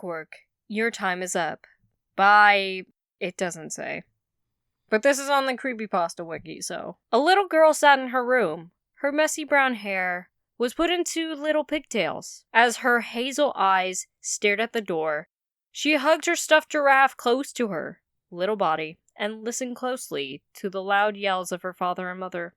Clockwork, your time is up. By... it doesn't say. But this is on the Creepypasta wiki, so... A little girl sat in her room. Her messy brown hair was put into little pigtails. As her hazel eyes stared at the door, she hugged her stuffed giraffe close to her little body and listened closely to the loud yells of her father and mother.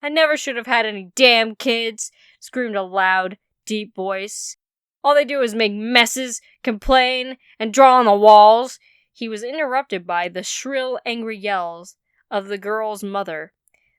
"I never should have had any damn kids," screamed a loud, deep voice. "All they do is make messes, complain, and draw on the walls." He was interrupted by the shrill, angry yells of the girl's mother.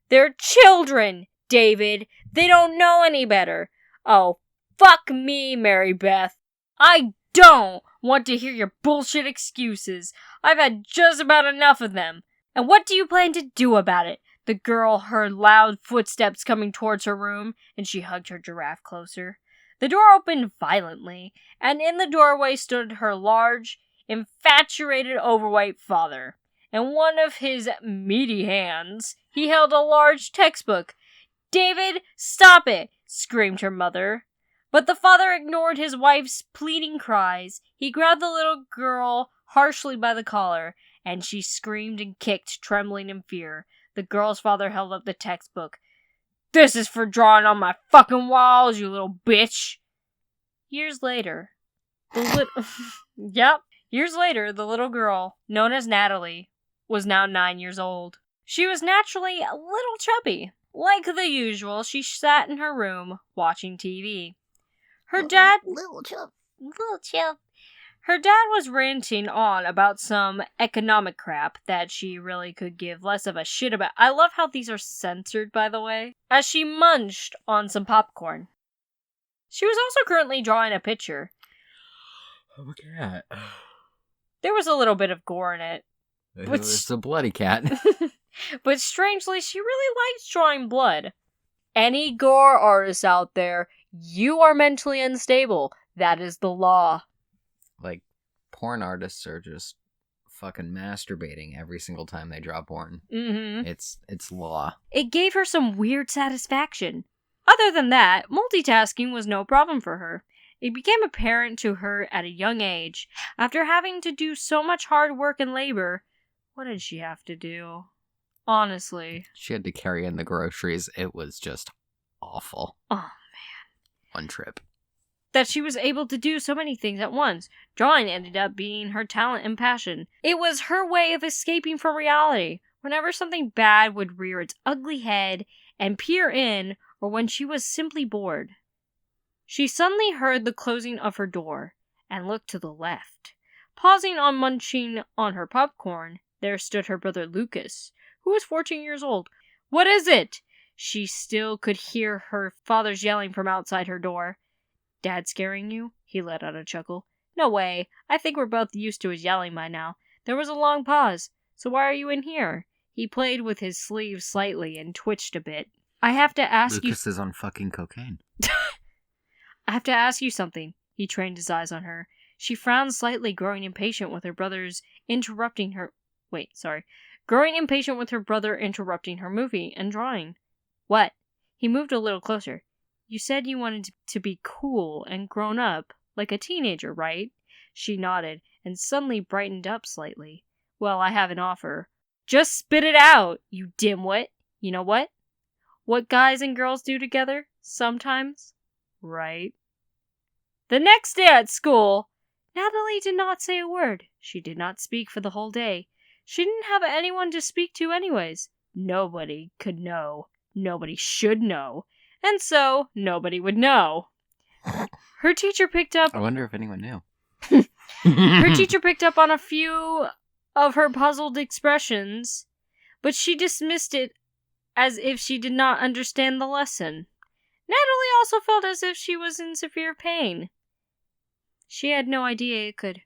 "They're children, David. They don't know any better." "Oh, fuck me, Mary Beth. I don't want to hear your bullshit excuses. I've had just about enough of them. And what do you plan to do about it?" The girl heard loud footsteps coming towards her room, and she hugged her giraffe closer. The door opened violently, and in the doorway stood her large, infatuated, overweight father. In one of his meaty hands, he held a large textbook. "David, stop it!" screamed her mother. But the father ignored his wife's pleading cries. He grabbed the little girl harshly by the collar, and she screamed and kicked, trembling in fear. The girl's father held up the textbook. "This is for drawing on my fucking walls, you little bitch!" Years later, the little girl, known as Natalie, was now 9 years old. She was naturally a little chubby. Like the usual, she sat in her room, watching TV. Her dad was ranting on about some economic crap that she really could give less of a shit about. I love how these are censored, by the way, as she munched on some popcorn. She was also currently drawing a picture. Oh, my cat. There was a little bit of gore in it. It's a bloody cat. But strangely, she really likes drawing blood. Any gore artists out there, you are mentally unstable. That is the law. Like, porn artists are just fucking masturbating every single time they draw porn. Mm-hmm. It's law. It gave her some weird satisfaction. Other than that, multitasking was no problem for her. It became apparent to her at a young age. After having to do so much hard work and labor, what did she have to do? Honestly. She had to carry in the groceries. It was just awful. Oh, man. One trip. That she was able to do so many things at once. Drawing ended up being her talent and passion. It was her way of escaping from reality. Whenever something bad would rear its ugly head and peer in, or when she was simply bored. She suddenly heard the closing of her door, and looked to the left. Pausing on munching on her popcorn, there stood her brother Lucas, who was 14 years old. "What is it?" She still could hear her father's yelling from outside her door. "Dad scaring you?" He let out a chuckle. "No way. I think we're both used to his yelling by now." There was a long pause. "So why are you in here?" He played with his sleeve slightly and twitched a bit. "I have to ask you..." Lucas is on fucking cocaine. "I have to ask you something." He trained his eyes on her. She frowned slightly, growing impatient with her brother interrupting her movie and drawing. "What?" He moved a little closer. "You said you wanted to be cool and grown up, like a teenager, right?" She nodded, and suddenly brightened up slightly. "Well, I have an offer." "Just spit it out, you dimwit." "You know what? What guys and girls do together, sometimes. Right?" The next day at school, Natalie did not say a word. She did not speak for the whole day. She didn't have anyone to speak to anyways. Nobody could know. Nobody should know. And so, nobody would know. Her teacher picked up... I wonder if anyone knew. Her teacher picked up on a few of her puzzled expressions, but she dismissed it as if she did not understand the lesson. Natalie also felt as if she was in severe pain. She had no idea it could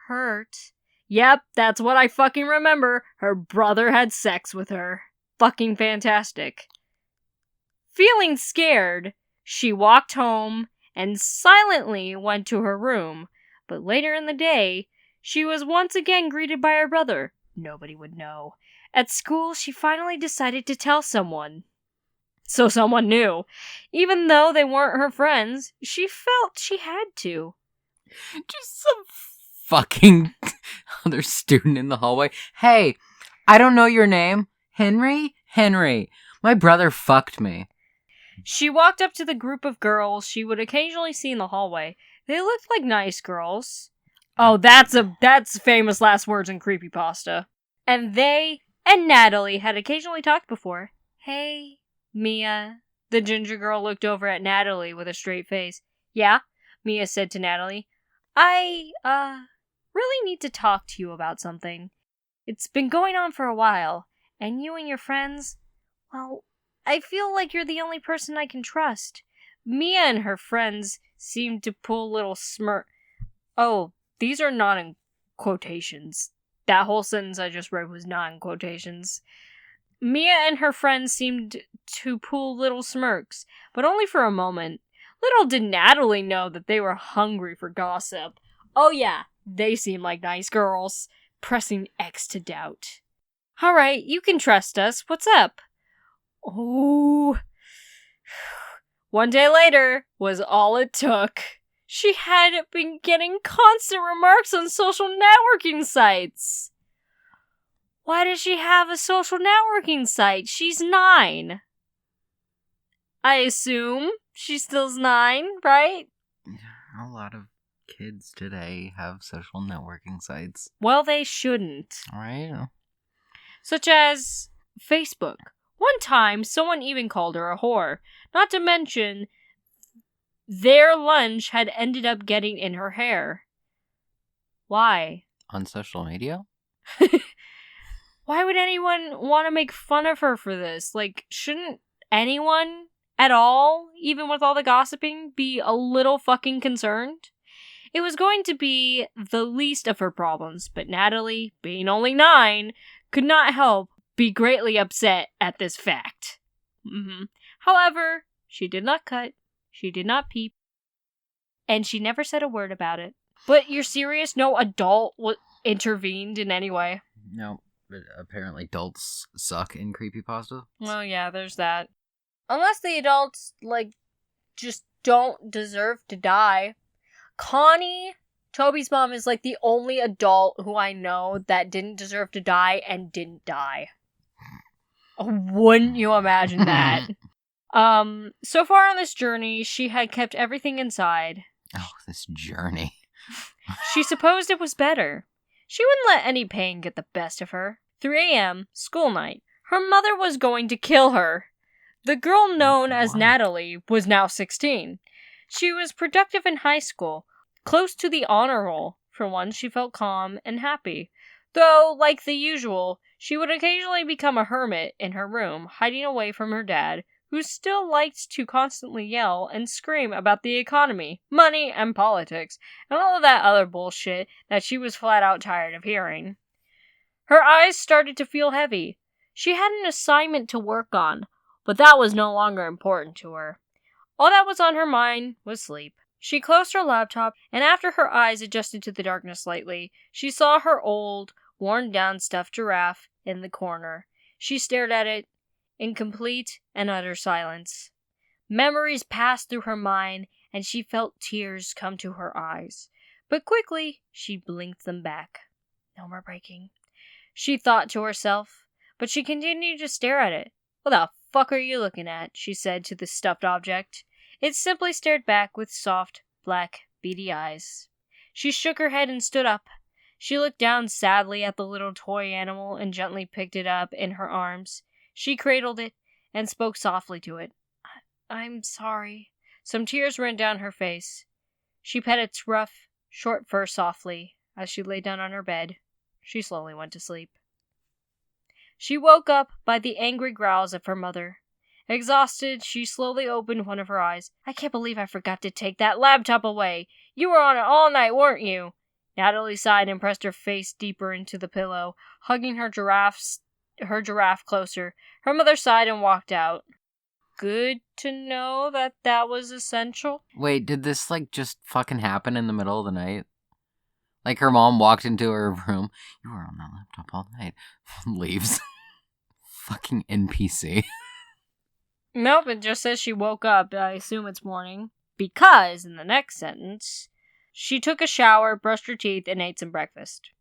hurt. Yep, that's what I fucking remember. Her brother had sex with her. Fucking fantastic. Feeling scared, she walked home and silently went to her room. But later in the day, she was once again greeted by her brother. Nobody would know. At school, she finally decided to tell someone. So someone knew. Even though they weren't her friends, she felt she had to. Just some fucking other student in the hallway. Hey, I don't know your name. Henry? Henry. My brother fucked me. She walked up to the group of girls she would occasionally see in the hallway. They looked like nice girls. Oh, that's famous last words in Creepypasta. And they and Natalie had occasionally talked before. Hey, Mia. The ginger girl looked over at Natalie with a straight face. Yeah, Mia said to Natalie. I, really need to talk to you about something. It's been going on for a while, and you and your friends, well, I feel like you're the only person I can trust. Mia and her friends seemed to pull little smirk. Oh, these are not in quotations. That whole sentence I just read was not in quotations. Mia and her friends seemed to pull little smirks, but only for a moment. Little did Natalie know that they were hungry for gossip. Oh yeah, they seem like nice girls, pressing X to doubt. Alright, you can trust us. What's up? Ooh. One day later was all it took. She had been getting constant remarks on social networking sites. Why does she have a social networking site? She's 9. I assume she still's 9, right? A lot of kids today have social networking sites. Well, they shouldn't. Right? Such as Facebook. One time, someone even called her a whore. Not to mention, their lunch had ended up getting in her hair. Why? On social media? Why would anyone want to make fun of her for this? Like, shouldn't anyone at all, even with all the gossiping, be a little fucking concerned? It was going to be the least of her problems, but Natalie, being only 9, could not help be greatly upset at this fact. However, she did not cut, she did not peep, and she never said a word about it. But you're serious? No adult intervened in any way? No. But apparently adults suck in Creepypasta. Well, yeah, there's that. Unless the adults, just don't deserve to die. Connie, Toby's mom, is, the only adult who I know that didn't deserve to die and didn't die. Wouldn't you imagine that? So far on this journey, she had kept everything inside. Oh, this journey. She supposed it was better. She wouldn't let any pain get the best of her. 3 a.m., school night. Her mother was going to kill her. The girl known as Natalie was now 16. She was productive in high school, close to the honor roll. For once, she felt calm and happy. Though, like the usual, she would occasionally become a hermit in her room, hiding away from her dad, who still liked to constantly yell and scream about the economy, money, and politics, and all of that other bullshit that she was flat out tired of hearing. Her eyes started to feel heavy. She had an assignment to work on, but that was no longer important to her. All that was on her mind was sleep. She closed her laptop, and after her eyes adjusted to the darkness slightly, she saw her old, worn-down stuffed giraffe in the corner. She stared at it in complete and utter silence. Memories passed through her mind, and she felt tears come to her eyes. But quickly, she blinked them back. No more breaking, she thought to herself, but she continued to stare at it. What the fuck are you looking at? She said to the stuffed object. It simply stared back with soft, black, beady eyes. She shook her head and stood up. She looked down sadly at the little toy animal and gently picked it up in her arms. She cradled it and spoke softly to it. I'm sorry. Some tears ran down her face. She pet its rough, short fur softly as she lay down on her bed. She slowly went to sleep. She woke up by the angry growls of her mother. Exhausted, she slowly opened one of her eyes. I can't believe I forgot to take that laptop away. You were on it all night, weren't you? Natalie sighed and pressed her face deeper into the pillow, hugging her giraffe closer. Her mother sighed and walked out. Good to know that was essential. Wait, did this, just fucking happen in the middle of the night? Her mom walked into her room. You were on that laptop all night. Leaves. Fucking NPC. Nope, it just says she woke up. I assume it's morning. Because, in the next sentence, She took a shower, brushed her teeth, and ate some breakfast.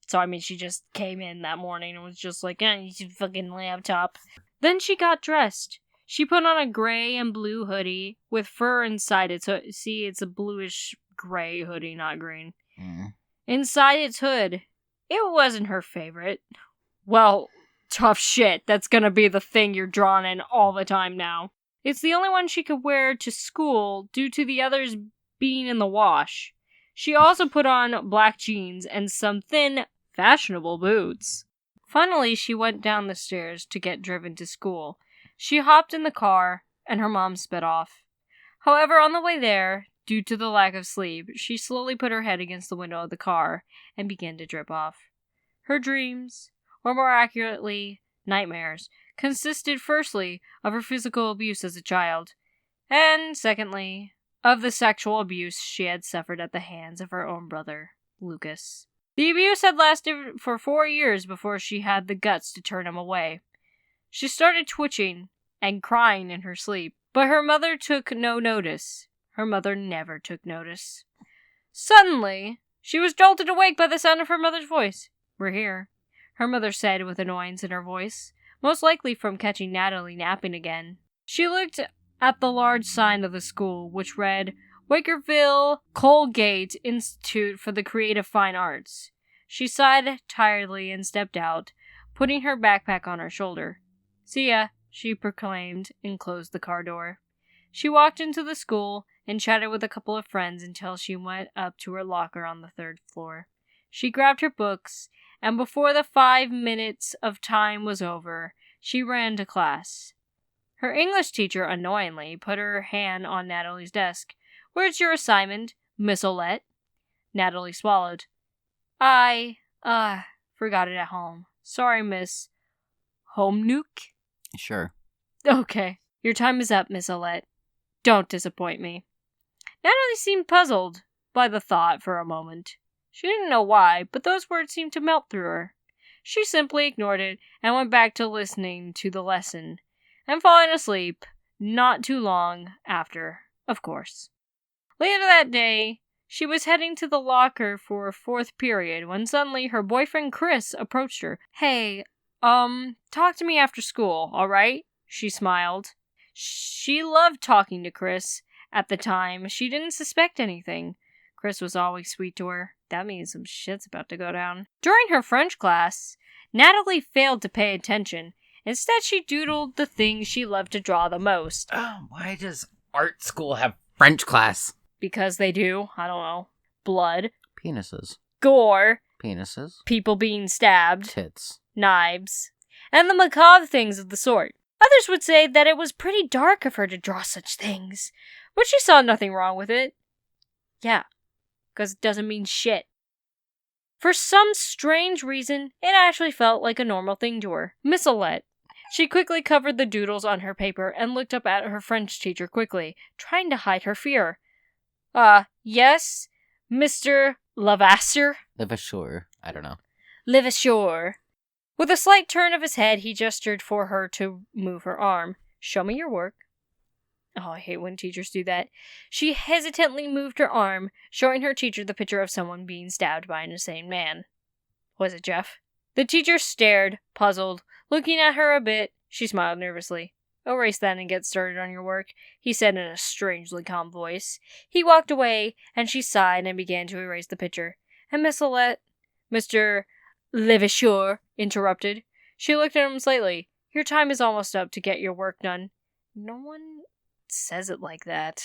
So, I mean, she just came in that morning and was just like, you fucking laptop. Then she got dressed. She put on a gray and blue hoodie with fur inside it. So, see, it's a bluish gray hoodie, not green. Inside its hood, it wasn't her favorite. Well, tough shit. That's gonna be the thing you're drawn in all the time now. It's the only one she could wear to school due to the others being in the wash. She also put on black jeans and some thin, fashionable boots. Finally, she went down the stairs to get driven to school. She hopped in the car, and her mom sped off. However, on the way there, due to the lack of sleep, she slowly put her head against the window of the car and began to drip off. Her dreams, or more accurately, nightmares, consisted firstly of her physical abuse as a child, and secondly, of the sexual abuse she had suffered at the hands of her own brother, Lucas. The abuse had lasted for 4 years before she had the guts to turn him away. She started twitching and crying in her sleep, but her mother took no notice. Her mother never took notice. Suddenly, she was jolted awake by the sound of her mother's voice. "We're here," her mother said with annoyance in her voice, most likely from catching Natalie napping again. She looked at the large sign of the school, which read, Wakerville Colgate Institute for the Creative Fine Arts. She sighed tiredly and stepped out, putting her backpack on her shoulder. "See ya," she proclaimed, and closed the car door. She walked into the school and chatted with a couple of friends until she went up to her locker on the 3rd floor. She grabbed her books, and before the 5 minutes of time was over, she ran to class. Her English teacher, annoyingly, put her hand on Natalie's desk. "Where's your assignment, Miss Olette?" Natalie swallowed. I forgot it at home. Sorry, Miss Homenuke." Sure. "Okay. Your time is up, Miss Olette. Don't disappoint me." Natalie seemed puzzled by the thought for a moment. She didn't know why, but those words seemed to melt through her. She simply ignored it and went back to listening to the lesson, and falling asleep not too long after, of course. Later that day, she was heading to the locker for a 4th period when suddenly her boyfriend Chris approached her. "Hey, talk to me after school, alright?" She smiled. She loved talking to Chris. At the time, she didn't suspect anything. Chris was always sweet to her. That means some shit's about to go down. During her French class, Natalie failed to pay attention. Instead, she doodled the things she loved to draw the most. Why does art school have French class? Because they do. I don't know. Blood. Penises. Gore. Penises. People being stabbed. Tits. Knives. And the macabre things of the sort. Others would say that it was pretty dark of her to draw such things, but she saw nothing wrong with it. Yeah, because it doesn't mean shit. For some strange reason, it actually felt like a normal thing to her. Miss Olette. She quickly covered the doodles on her paper and looked up at her French teacher quickly, trying to hide her fear. Yes, Mr. Levasseur? Levasseur. I don't know. Levasseur. With a slight turn of his head, he gestured for her to move her arm. "Show me your work." Oh, I hate when teachers do that. She hesitantly moved her arm, showing her teacher the picture of someone being stabbed by an insane man. Was it Jeff? The teacher stared, puzzled. Looking at her a bit, she smiled nervously. "Erase that and get started on your work," he said in a strangely calm voice. He walked away, and she sighed and began to erase the picture. And Miss Olette, Mr. Levasseur interrupted. She looked at him slightly. "Your time is almost up to get your work done." No one says it like that.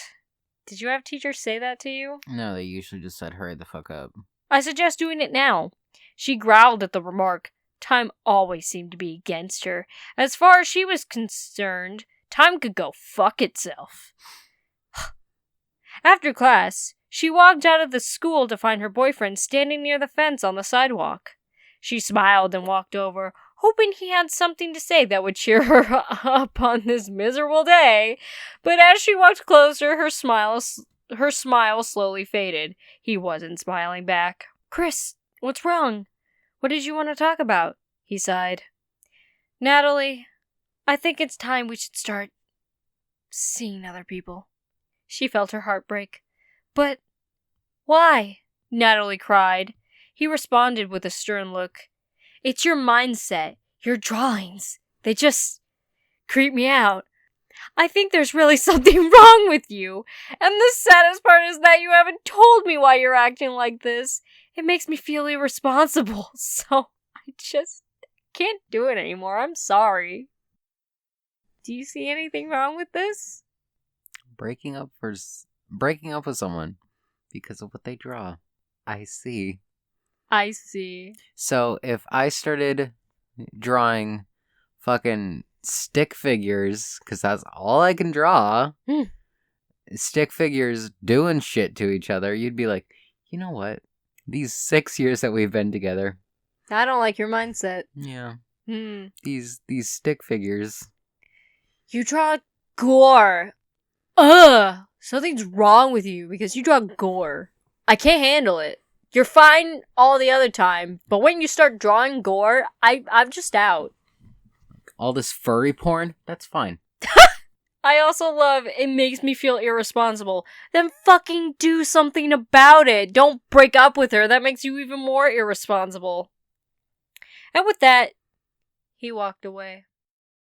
Did you have teachers say that to you? No, they usually just said, "Hurry the fuck up." "I suggest doing it now." She growled at the remark. Time always seemed to be against her. As far as she was concerned, time could go fuck itself. After class, she walked out of the school to find her boyfriend standing near the fence on the sidewalk. She smiled and walked over, hoping he had something to say that would cheer her up on this miserable day. But as she walked closer, her smile slowly faded. He wasn't smiling back. "Chris, what's wrong? What did you want to talk about?" he sighed. "Natalie, I think it's time we should start seeing other people." She felt her heart break. "But Why? Natalie cried. He responded with a stern look. It's your mindset, your drawings. They just creep me out. I think there's really something wrong with you. And the saddest part is that you haven't told me why you're acting like this. It makes me feel irresponsible, so I just can't do it anymore. I'm sorry. Do you see anything wrong with this? Breaking up with someone because of what they draw. I see. I see. So if I started drawing fucking stick figures, because that's all I can draw, stick figures doing shit to each other, you'd be like, you know what? These 6 years that we've been together. I don't like your mindset. Yeah. These stick figures. You draw gore. Ugh! Something's wrong with you because you draw gore. I can't handle it. You're fine all the other time, but when you start drawing gore, I'm just out. All this furry porn? That's fine. I also love it makes me feel irresponsible. Then fucking do something about it. Don't break up with her. That makes you even more irresponsible. And with that, he walked away.